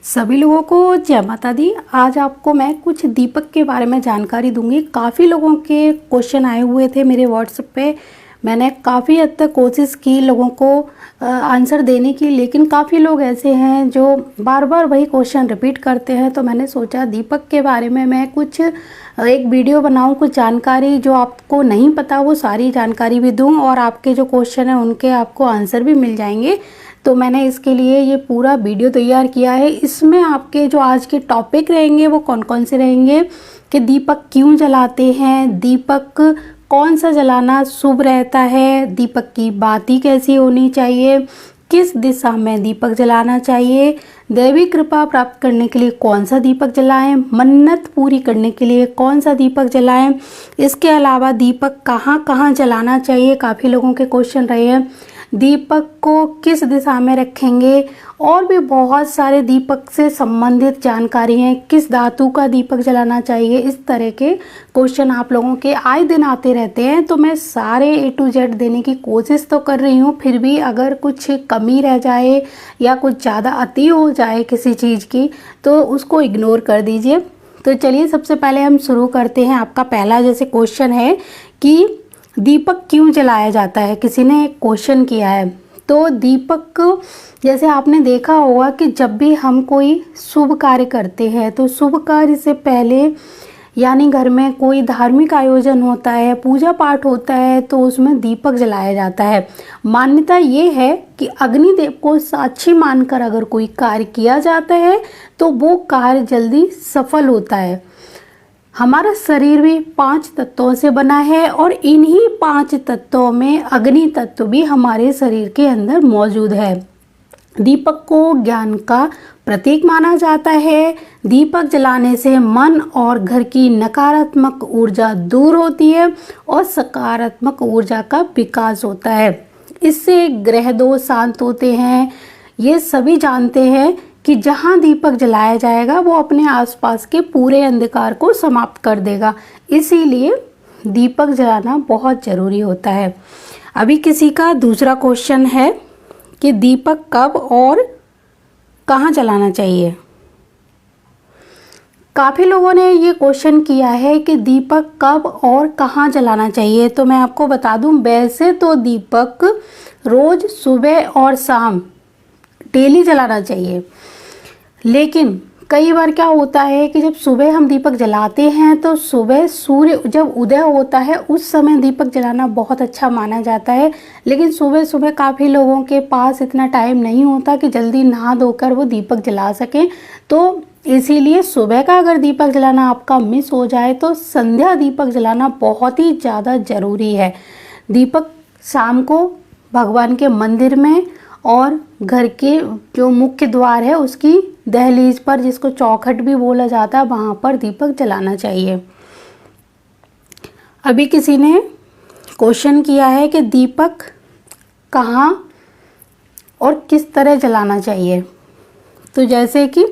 सभी लोगों को जय माता दी। आज आपको मैं कुछ दीपक के बारे में जानकारी दूंगी। काफ़ी लोगों के क्वेश्चन आए हुए थे मेरे व्हाट्सएप पे। मैंने काफ़ी हद तक कोशिश की लोगों को आंसर देने की, लेकिन काफ़ी लोग ऐसे हैं जो बार बार वही क्वेश्चन रिपीट करते हैं। तो मैंने सोचा दीपक के बारे में मैं कुछ एक वीडियो बनाऊं, कुछ जानकारी जो आपको नहीं पता वो सारी जानकारी भी दूं और आपके जो क्वेश्चन हैं उनके आपको आंसर भी मिल जाएंगे। तो मैंने इसके लिए ये पूरा वीडियो तैयार किया है। इसमें आपके जो आज के टॉपिक रहेंगे वो कौन कौन से रहेंगे कि दीपक क्यों जलाते हैं, दीपक कौन सा जलाना शुभ रहता है, दीपक की बाती कैसी होनी चाहिए, किस दिशा में दीपक जलाना चाहिए, दैवी कृपा प्राप्त करने के लिए कौन सा दीपक जलाएं, मन्नत पूरी करने के लिए कौन सा दीपक जलाएं। इसके अलावा दीपक कहाँ कहाँ जलाना चाहिए, काफ़ी लोगों के क्वेश्चन रहे हैं। दीपक को किस दिशा में रखेंगे और भी बहुत सारे दीपक से संबंधित जानकारी हैं। किस धातु का दीपक जलाना चाहिए, इस तरह के क्वेश्चन आप लोगों के आए दिन आते रहते हैं। तो मैं सारे A to Z देने की कोशिश तो कर रही हूँ, फिर भी अगर कुछ कमी रह जाए या कुछ ज़्यादा अति हो जाए किसी चीज़ की तो उसको इग्नोर कर दीजिए। तो चलिए सबसे पहले हम शुरू करते हैं। आपका पहला जैसे क्वेश्चन है कि दीपक क्यों जलाया जाता है, किसी ने एक क्वेश्चन किया है। तो दीपक जैसे आपने देखा होगा कि जब भी हम कोई शुभ कार्य करते हैं तो शुभ कार्य से पहले यानी घर में कोई धार्मिक आयोजन होता है, पूजा पाठ होता है, तो उसमें दीपक जलाया जाता है। मान्यता ये है कि अग्निदेव को साक्षी मानकर अगर कोई कार्य किया जाता है तो वो कार्य जल्दी सफल होता है। हमारा शरीर भी 5 तत्वों से बना है और इन्हीं 5 तत्वों में अग्नि तत्व भी हमारे शरीर के अंदर मौजूद है। दीपक को ज्ञान का प्रतीक माना जाता है। दीपक जलाने से मन और घर की नकारात्मक ऊर्जा दूर होती है और सकारात्मक ऊर्जा का विकास होता है। इससे ग्रह दोष शांत होते हैं। ये सभी जानते हैं कि जहाँ दीपक जलाया जाएगा वो अपने आसपास के पूरे अंधकार को समाप्त कर देगा। इसीलिए दीपक जलाना बहुत ज़रूरी होता है। अभी किसी का दूसरा क्वेश्चन है कि दीपक कब और कहाँ जलाना चाहिए। काफ़ी लोगों ने ये क्वेश्चन किया है कि दीपक कब और कहाँ जलाना चाहिए। तो मैं आपको बता दूं, वैसे तो दीपक रोज़ सुबह और शाम डेली जलाना चाहिए, लेकिन कई बार क्या होता है कि जब सुबह हम दीपक जलाते हैं तो सुबह सूर्य जब उदय होता है उस समय दीपक जलाना बहुत अच्छा माना जाता है। लेकिन सुबह सुबह काफ़ी लोगों के पास इतना टाइम नहीं होता कि जल्दी नहा धोकर वो दीपक जला सकें। तो इसीलिए सुबह का अगर दीपक जलाना आपका मिस हो जाए तो संध्या दीपक जलाना बहुत ही ज़्यादा ज़रूरी है। दीपक शाम को भगवान के मंदिर में और घर के जो मुख्य द्वार है उसकी दहलीज पर, जिसको चौखट भी बोला जाता है, वहाँ पर दीपक जलाना चाहिए। अभी किसी ने क्वेश्चन किया है कि दीपक कहाँ और किस तरह जलाना चाहिए। तो जैसे कि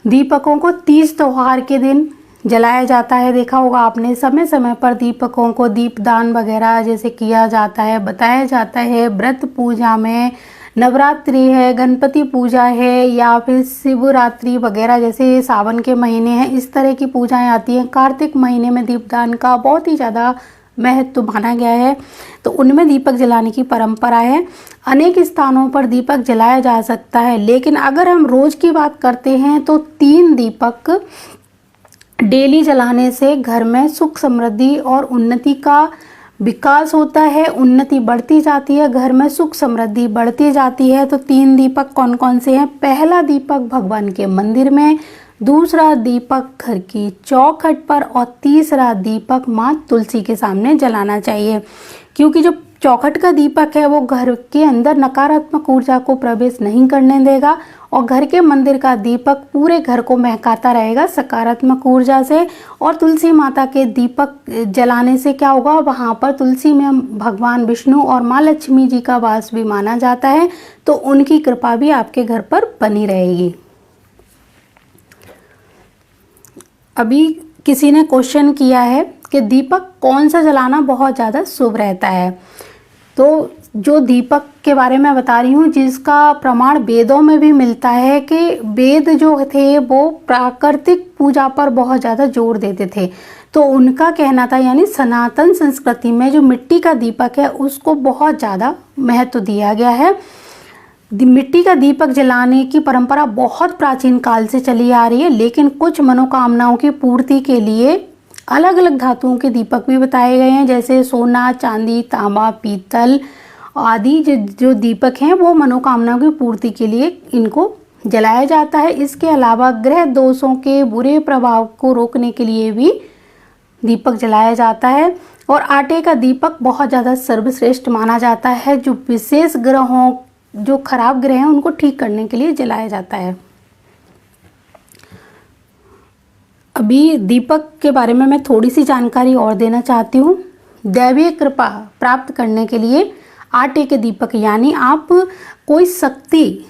दीपकों को तीज त्योहार के दिन जलाया जाता है, देखा होगा आपने, समय समय पर दीपकों को दीपदान वगैरह जैसे किया जाता है, बताया जाता है। व्रत पूजा में नवरात्रि है, गणपति पूजा है या फिर शिवरात्रि वगैरह, जैसे सावन के महीने हैं इस तरह की पूजाएं आती हैं। कार्तिक महीने में दीपदान का बहुत ही ज़्यादा महत्व माना गया है, तो उनमें दीपक जलाने की परंपरा है। अनेक स्थानों पर दीपक जलाया जा सकता है, लेकिन अगर हम रोज़ की बात करते हैं तो 3 दीपक डेली जलाने से घर में सुख समृद्धि और उन्नति का विकास होता है। उन्नति बढ़ती जाती है, घर में सुख समृद्धि बढ़ती जाती है। तो 3 दीपक कौन कौन से हैं? पहला दीपक भगवान के मंदिर में, दूसरा दीपक घर की चौखट पर और तीसरा दीपक माँ तुलसी के सामने जलाना चाहिए। क्योंकि जो चौखट का दीपक है वो घर के अंदर नकारात्मक ऊर्जा को प्रवेश नहीं करने देगा और घर के मंदिर का दीपक पूरे घर को महकाता रहेगा सकारात्मक ऊर्जा से। और तुलसी माता के दीपक जलाने से क्या होगा, वहाँ पर तुलसी में भगवान विष्णु और माँ लक्ष्मी जी का वास भी माना जाता है, तो उनकी कृपा भी आपके घर पर बनी रहेगी। अभी किसी ने क्वेश्चन किया है कि दीपक कौन सा जलाना बहुत ज़्यादा शुभ रहता है। तो जो दीपक के बारे में बता रही हूँ, जिसका प्रमाण वेदों में भी मिलता है कि वेद जो थे वो प्राकृतिक पूजा पर बहुत ज़्यादा जोर देते थे। तो उनका कहना था, यानी सनातन संस्कृति में जो मिट्टी का दीपक है उसको बहुत ज़्यादा महत्व दिया गया है। मिट्टी का दीपक जलाने की परंपरा बहुत प्राचीन काल से चली आ रही है, लेकिन कुछ मनोकामनाओं की पूर्ति के लिए अलग अलग धातुओं के दीपक भी बताए गए हैं, जैसे सोना, चांदी, तांबा, पीतल आदि जो दीपक हैं वो मनोकामनाओं की पूर्ति के लिए इनको जलाया जाता है। इसके अलावा ग्रह दोषों के बुरे प्रभाव को रोकने के लिए भी दीपक जलाया जाता है। और आटे का दीपक बहुत ज़्यादा सर्वश्रेष्ठ माना जाता है, जो विशेष ग्रहों, जो खराब ग्रह हैं उनको ठीक करने के लिए जलाया जाता है। अभी दीपक के बारे में मैं थोड़ी सी जानकारी और देना चाहती हूँ। दैवीय कृपा प्राप्त करने के लिए आटे के दीपक, यानी आप कोई शक्ति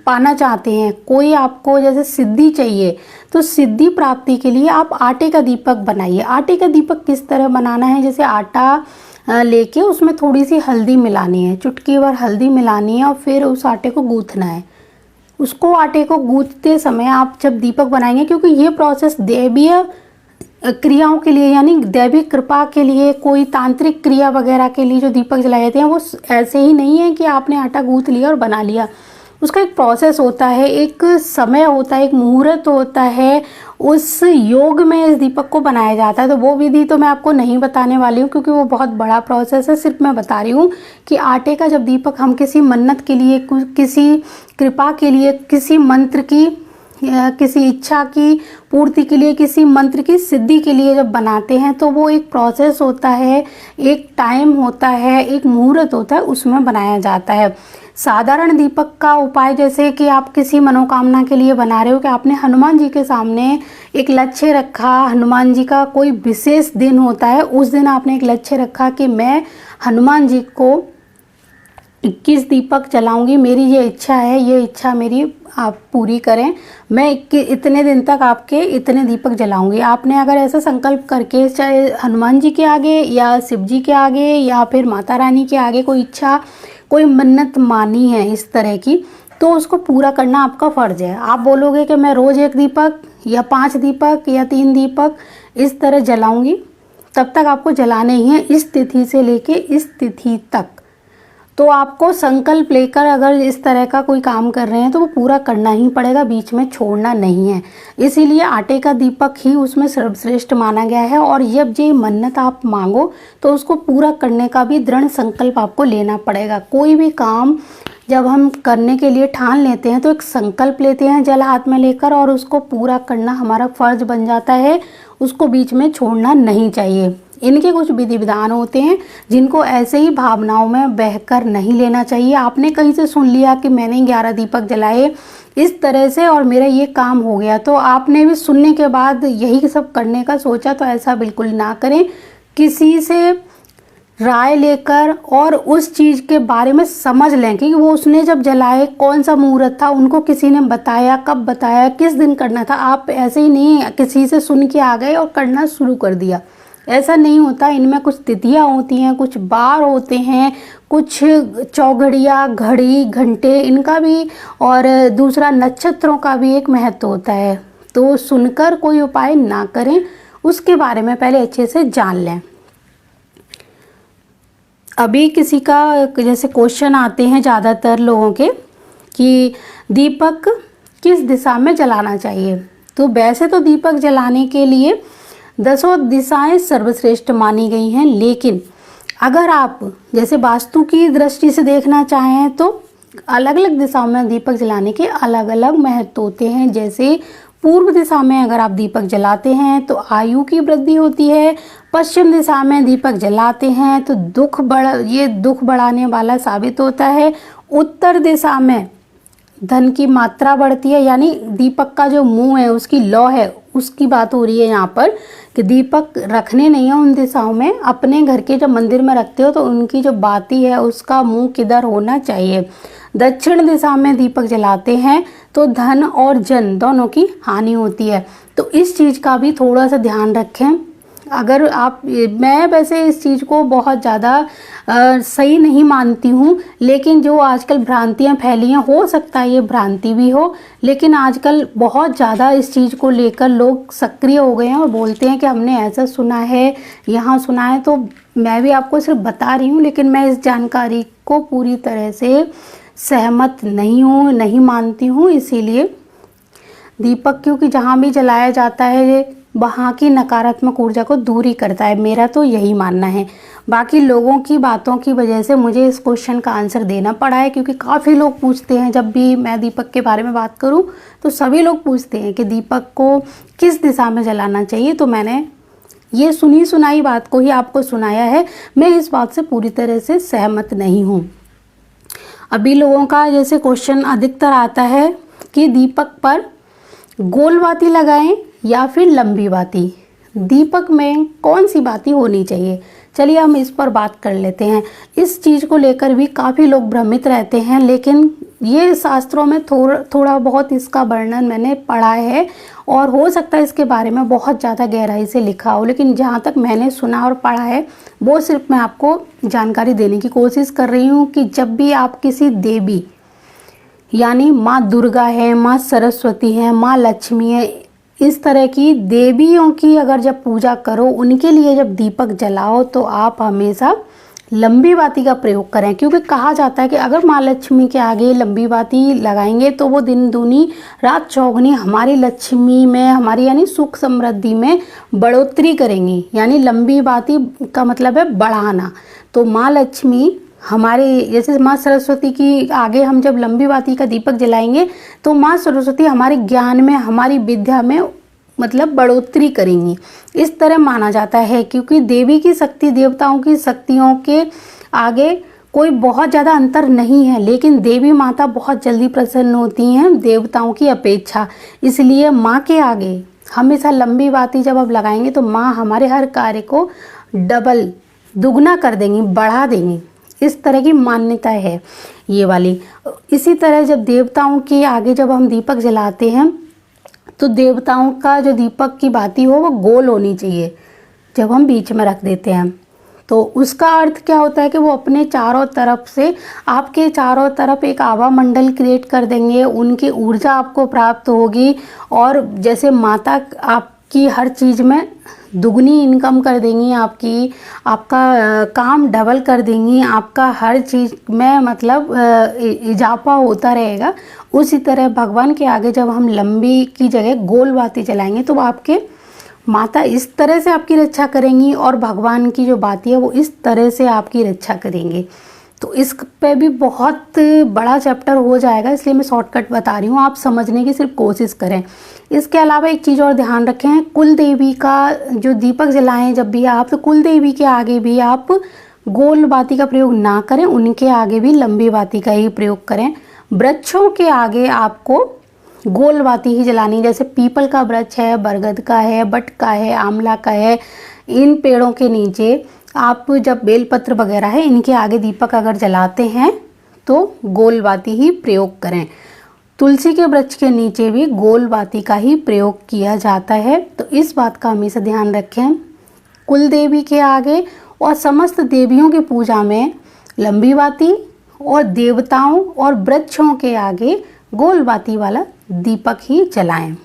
पाना चाहते हैं, कोई आपको जैसे सिद्धि चाहिए, तो सिद्धि प्राप्ति के लिए आप आटे का दीपक बनाइए। आटे का दीपक किस तरह बनाना है, जैसे आटा लेके उसमें थोड़ी सी हल्दी मिलानी है, चुटकी भर हल्दी मिलानी है और फिर उस आटे को गूँथना है। उसको आटे को गूँथते समय आप जब दीपक बनाएंगे, क्योंकि ये प्रोसेस दैवीय क्रियाओं के लिए, यानी दैवी कृपा के लिए, कोई तांत्रिक क्रिया वगैरह के लिए जो दीपक जलाए जाते हैं वो ऐसे ही नहीं है कि आपने आटा गूँथ लिया और बना लिया। उसका एक प्रोसेस होता है, एक समय होता है, एक मुहूर्त होता है, उस योग में इस दीपक को बनाया जाता है। तो वो विधि तो मैं आपको नहीं बताने वाली हूँ, क्योंकि वो बहुत बड़ा प्रोसेस है। सिर्फ मैं बता रही हूँ कि आटे का जब दीपक हम किसी मन्नत के लिए, किसी कृपा के लिए, किसी मंत्र की, किसी इच्छा की पूर्ति के लिए, किसी मंत्र की सिद्धि के लिए जब बनाते हैं, तो वो एक प्रोसेस होता है, एक टाइम होता है, एक मुहूर्त होता है, उसमें बनाया जाता है। साधारण दीपक का उपाय, जैसे कि आप किसी मनोकामना के लिए बना रहे हो, कि आपने हनुमान जी के सामने एक लक्ष्य रखा, हनुमान जी का कोई विशेष दिन होता है, उस दिन आपने एक लक्ष्य रखा कि मैं हनुमान जी को 21 दीपक जलाऊंगी, मेरी ये इच्छा है, ये इच्छा मेरी आप पूरी करें, मैं इतने दिन तक आपके इतने दीपक जलाऊंगी। आपने अगर ऐसा संकल्प करके, चाहे हनुमान जी के आगे या शिव जी के आगे या फिर माता रानी के आगे कोई इच्छा, कोई मन्नत मानी है इस तरह की, तो उसको पूरा करना आपका फ़र्ज़ है। आप बोलोगे कि मैं रोज़ 1 दीपक या 5 दीपक या 3 दीपक इस तरह जलाऊंगी, तब तक आपको जलाने ही हैं, इस तिथि से लेके इस तिथि तक। तो आपको संकल्प लेकर अगर इस तरह का कोई काम कर रहे हैं तो वो पूरा करना ही पड़ेगा, बीच में छोड़ना नहीं है। इसीलिए आटे का दीपक ही उसमें सर्वश्रेष्ठ माना गया है। और जब ये मन्नत आप मांगो तो उसको पूरा करने का भी दृढ़ संकल्प आपको लेना पड़ेगा। कोई भी काम जब हम करने के लिए ठान लेते हैं तो एक संकल्प लेते हैं जल हाथ में लेकर, और उसको पूरा करना हमारा फर्ज बन जाता है, उसको बीच में छोड़ना नहीं चाहिए। इनके कुछ विधि विधान होते हैं जिनको ऐसे ही भावनाओं में बहकर नहीं लेना चाहिए। आपने कहीं से सुन लिया कि मैंने 11 दीपक जलाए इस तरह से और मेरा ये काम हो गया, तो आपने भी सुनने के बाद यही सब करने का सोचा, तो ऐसा बिल्कुल ना करें। किसी से राय लेकर और उस चीज़ के बारे में समझ लें कि वो उसने जब जलाए कौन सा मुहूर्त था, उनको किसी ने बताया, कब बताया, किस दिन करना था। आप ऐसे ही नहीं किसी से सुन के आ गए और करना शुरू कर दिया, ऐसा नहीं होता। इनमें कुछ तिथियां होती हैं, कुछ बार होते हैं, कुछ चौघड़िया, घड़ी, घंटे, इनका भी, और दूसरा नक्षत्रों का भी एक महत्व होता है। तो सुनकर कोई उपाय ना करें, उसके बारे में पहले अच्छे से जान लें। अभी किसी का जैसे क्वेश्चन आते हैं ज़्यादातर लोगों के कि दीपक किस दिशा में जलाना चाहिए। तो वैसे तो दीपक जलाने के लिए 10 दिशाएं सर्वश्रेष्ठ मानी गई हैं, लेकिन अगर आप जैसे वास्तु की दृष्टि से देखना चाहें तो अलग अलग दिशाओं में दीपक जलाने के अलग अलग महत्व होते हैं। जैसे पूर्व दिशा में अगर आप दीपक जलाते हैं तो आयु की वृद्धि होती है, पश्चिम दिशा में दीपक जलाते हैं तो दुख बढ़ाने वाला साबित होता है, उत्तर दिशा में धन की मात्रा बढ़ती है। यानी दीपक का जो मुंह है, उसकी लौ है, उसकी बात हो रही है यहाँ पर कि दीपक रखने नहीं है उन दिशाओं में। अपने घर के जब मंदिर में रखते हो तो उनकी जो बाती है उसका मुंह किधर होना चाहिए। दक्षिण दिशा में दीपक जलाते हैं तो धन और जन दोनों की हानि होती है। तो इस चीज़ का भी थोड़ा सा ध्यान रखें। अगर आप, मैं वैसे इस चीज़ को बहुत ज़्यादा सही नहीं मानती हूँ, लेकिन जो आजकल भ्रांतियाँ फैली हैं, हो सकता है ये भ्रांति भी हो, लेकिन आजकल बहुत ज़्यादा इस चीज़ को लेकर लोग सक्रिय हो गए हैं और बोलते हैं कि हमने ऐसा सुना है, यहाँ सुना है। तो मैं भी आपको सिर्फ बता रही हूँ, लेकिन मैं इस जानकारी को पूरी तरह से सहमत नहीं हूँ, नहीं मानती हूँ। इसीलिए दीपक क्योंकि जहाँ भी जलाया जाता है वहाँ की नकारात्मक ऊर्जा को दूर ही करता है, मेरा तो यही मानना है। बाकी लोगों की बातों की वजह से मुझे इस क्वेश्चन का आंसर देना पड़ा है, क्योंकि काफ़ी लोग पूछते हैं, जब भी मैं दीपक के बारे में बात करूं तो सभी लोग पूछते हैं कि दीपक को किस दिशा में जलाना चाहिए। तो मैंने ये सुनी सुनाई बात को ही आपको सुनाया है, मैं इस बात से पूरी तरह से सहमत नहीं हूँ। अभी लोगों का जैसे क्वेश्चन अधिकतर आता है कि दीपक पर गोल बाती लगाएं या फिर लंबी बाती, दीपक में कौन सी बाती होनी चाहिए। चलिए हम इस पर बात कर लेते हैं। इस चीज़ को लेकर भी काफ़ी लोग भ्रमित रहते हैं, लेकिन ये शास्त्रों में थोड़ा बहुत इसका वर्णन मैंने पढ़ा है और हो सकता है इसके बारे में बहुत ज़्यादा गहराई से लिखा हो, लेकिन जहाँ तक मैंने सुना और पढ़ा है वो सिर्फ मैं आपको जानकारी देने की कोशिश कर रही हूँ कि जब भी आप किसी देवी, यानी माँ दुर्गा है, माँ सरस्वती है, माँ लक्ष्मी है, इस तरह की देवियों की अगर जब पूजा करो, उनके लिए जब दीपक जलाओ तो आप हमेशा लंबी बाती का प्रयोग करें। क्योंकि कहा जाता है कि अगर माँ लक्ष्मी के आगे लंबी बाती लगाएंगे तो वो दिन दूनी रात चौगुनी हमारी लक्ष्मी में, हमारी यानी सुख समृद्धि में बढ़ोतरी करेंगी। यानी लंबी बाती का मतलब है बढ़ाना। तो माँ लक्ष्मी हमारे, जैसे माँ सरस्वती की आगे हम जब लंबी बाती का दीपक जलाएंगे तो माँ सरस्वती हमारे ज्ञान में, हमारी विद्या में मतलब बढ़ोतरी करेंगी, इस तरह माना जाता है। क्योंकि देवी की शक्ति, देवताओं की शक्तियों के आगे कोई बहुत ज़्यादा अंतर नहीं है, लेकिन देवी माता बहुत जल्दी प्रसन्न होती हैं देवताओं की अपेक्षा। इसलिए माँ के आगे हमेशा लंबी बाती जब आप लगाएंगे तो माँ हमारे हर कार्य को डबल, दुगना कर देंगी, बढ़ा देंगी, इस तरह की मान्यता है ये वाली। इसी तरह जब देवताओं के आगे जब हम दीपक जलाते हैं तो देवताओं का जो दीपक की बाती हो वो गोल होनी चाहिए। जब हम बीच में रख देते हैं तो उसका अर्थ क्या होता है कि वो अपने चारों तरफ से, आपके चारों तरफ एक आभा मंडल क्रिएट कर देंगे, उनकी ऊर्जा आपको प्राप्त होगी और जैसे माता आपकी हर चीज़ में दुगनी इनकम कर देंगी, आपका काम डबल कर देंगी, आपका हर चीज़ में मतलब इजाफा होता रहेगा। उसी तरह भगवान के आगे जब हम लंबी की जगह गोल बाती जलाएंगे तो आपके माता इस तरह से आपकी रक्षा करेंगी और भगवान की जो बाती है वो इस तरह से आपकी रक्षा करेंगे। तो इस पे भी बहुत बड़ा चैप्टर हो जाएगा, इसलिए मैं शॉर्टकट बता रही हूँ, आप समझने की सिर्फ कोशिश करें। इसके अलावा एक चीज़ और ध्यान रखें, कुल देवी का जो दीपक जलाएं जब भी आप, तो कुल देवी के आगे भी आप गोल बाती का प्रयोग ना करें, उनके आगे भी लंबी बाती का ही प्रयोग करें। वृक्षों के आगे आपको गोल बाती ही जलानी, जैसे पीपल का वृक्ष है, बरगद का है, बट का है, आंवला का है, इन पेड़ों के नीचे आप जब बेलपत्र वगैरह है इनके आगे दीपक अगर जलाते हैं तो गोल बाती ही प्रयोग करें। तुलसी के वृक्ष के नीचे भी गोल बाती का ही प्रयोग किया जाता है, तो इस बात का हमेशा ध्यान रखें। कुल देवी के आगे और समस्त देवियों की पूजा में लंबी बाती और देवताओं और वृक्षों के आगे गोल बाती वाला दीपक ही जलाएं।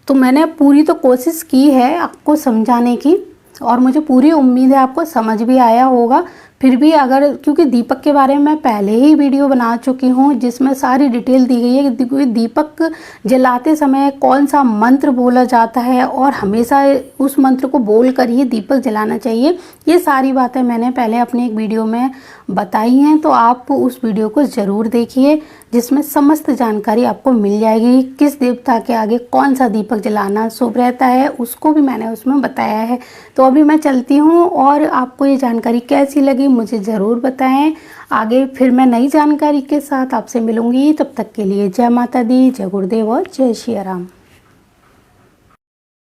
तो मैंने पूरी तो कोशिश की है आपको समझाने की और मुझे पूरी उम्मीद है आपको समझ भी आया होगा। फिर भी अगर, क्योंकि दीपक के बारे में मैं पहले ही वीडियो बना चुकी हूँ जिसमें सारी डिटेल दी गई है कि दीपक जलाते समय कौन सा मंत्र बोला जाता है और हमेशा उस मंत्र को बोल कर ही दीपक जलाना चाहिए। ये सारी बातें मैंने पहले अपने एक वीडियो में बताई हैं, तो आप उस वीडियो को ज़रूर देखिए जिसमें समस्त जानकारी आपको मिल जाएगी। किस देवता के आगे कौन सा दीपक जलाना शुभ रहता है उसको भी मैंने उसमें बताया है। तो अभी मैं चलती हूँ और आपको ये जानकारी कैसी लगी मुझे ज़रूर बताएं। आगे फिर मैं नई जानकारी के साथ आपसे मिलूंगी, तब तक के लिए जय माता दी, जय गुरुदेव और जय श्री राम।